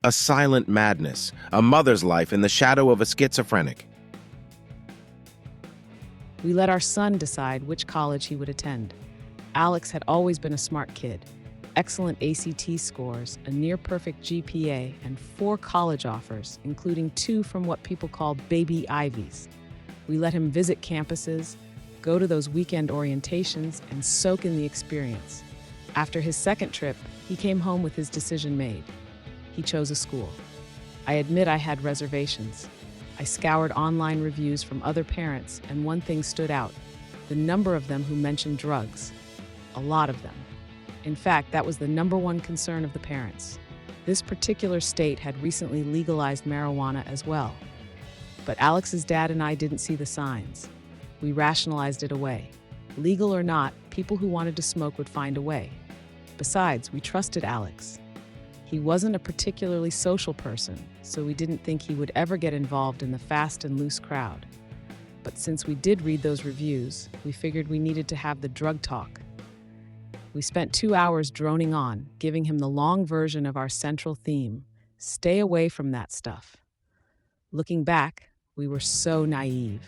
A silent madness, a mother's life in the shadow of a schizophrenic. We let our son decide which college he would attend. Alex had always been a smart kid. Excellent ACT scores, a near-perfect GPA, and 4 college offers, including 2 from what people call baby Ivies. We let him visit campuses, go to those weekend orientations, and soak in the experience. After his second trip, he came home with his decision made. He chose a school. I admit I had reservations. I scoured online reviews from other parents, and one thing stood out: the number of them who mentioned drugs. A lot of them. In fact, that was the #1 concern of the parents. This particular state had recently legalized marijuana as well. But Alex's dad and I didn't see the signs. We rationalized it away. Legal or not, people who wanted to smoke would find a way. Besides, we trusted Alex. He wasn't a particularly social person, so we didn't think he would ever get involved in the fast and loose crowd. But since we did read those reviews, we figured we needed to have the drug talk. We spent 2 hours droning on, giving him the long version of our central theme: stay away from that stuff. Looking back, we were so naive.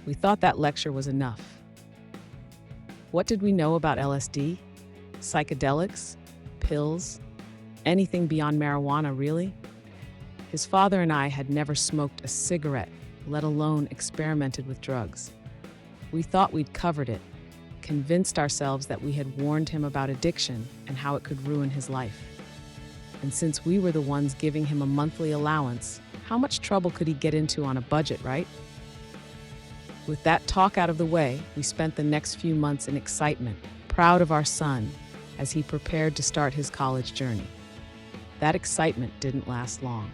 We thought that lecture was enough. What did we know about LSD? Psychedelics? Pills? Anything beyond marijuana, really? His father and I had never smoked a cigarette, let alone experimented with drugs. We thought we'd covered it, convinced ourselves that we had warned him about addiction and how it could ruin his life. And since we were the ones giving him a monthly allowance, how much trouble could he get into on a budget, right? With that talk out of the way, we spent the next few months in excitement, proud of our son, as he prepared to start his college journey. That excitement didn't last long.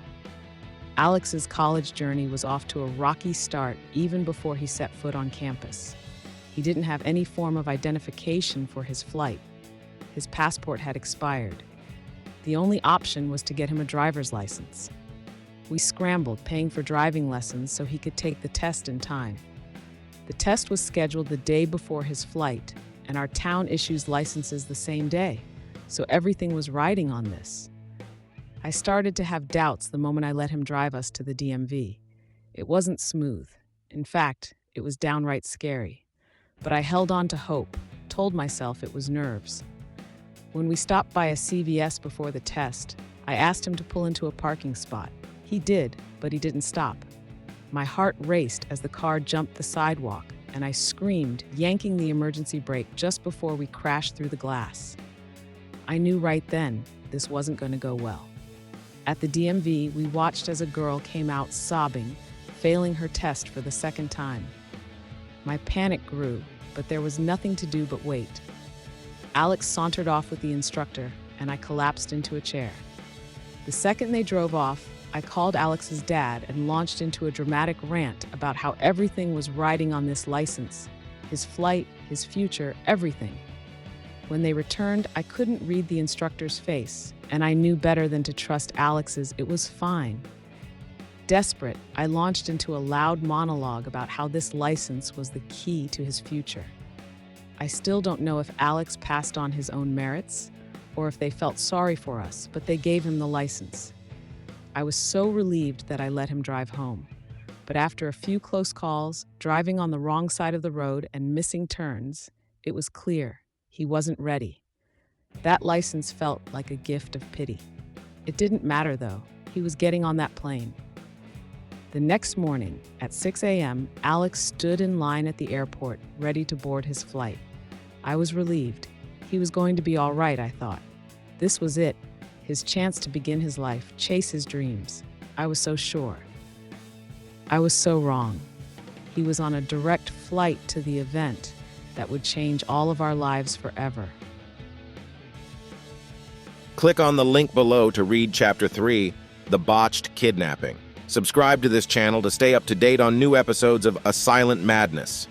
Alex's college journey was off to a rocky start even before he set foot on campus. He didn't have any form of identification for his flight. His passport had expired. The only option was to get him a driver's license. We scrambled, paying for driving lessons so he could take the test in time. The test was scheduled the day before his flight, and our town issues licenses the same day, so everything was riding on this. I started to have doubts the moment I let him drive us to the DMV. It wasn't smooth. In fact, it was downright scary. But I held on to hope, told myself it was nerves. When we stopped by a CVS before the test, I asked him to pull into a parking spot. He did, but he didn't stop. My heart raced as the car jumped the sidewalk, and I screamed, yanking the emergency brake just before we crashed through the glass. I knew right then this wasn't going to go well. At the DMV, we watched as a girl came out sobbing, failing her test for the second time. My panic grew, but there was nothing to do but wait. Alex sauntered off with the instructor, and I collapsed into a chair. The second they drove off, I called Alex's dad and launched into a dramatic rant about how everything was riding on this license: his flight, his future, everything. When they returned, I couldn't read the instructor's face, and I knew better than to trust Alex's. It was fine. Desperate, I launched into a loud monologue about how this license was the key to his future. I still don't know if Alex passed on his own merits or if they felt sorry for us, but they gave him the license. I was so relieved that I let him drive home. But after a few close calls, driving on the wrong side of the road and missing turns, it was clear he wasn't ready. That license felt like a gift of pity. It didn't matter, though. He was getting on that plane. The next morning, at 6 a.m., Alex stood in line at the airport, ready to board his flight. I was relieved. He was going to be all right, I thought. This was it, his chance to begin his life, chase his dreams. I was so sure. I was so wrong. He was on a direct flight to the event that would change all of our lives forever. Click on the link below to read Chapter 3, The Botched Kidnapping. Subscribe to this channel to stay up to date on new episodes of A Silent Madness.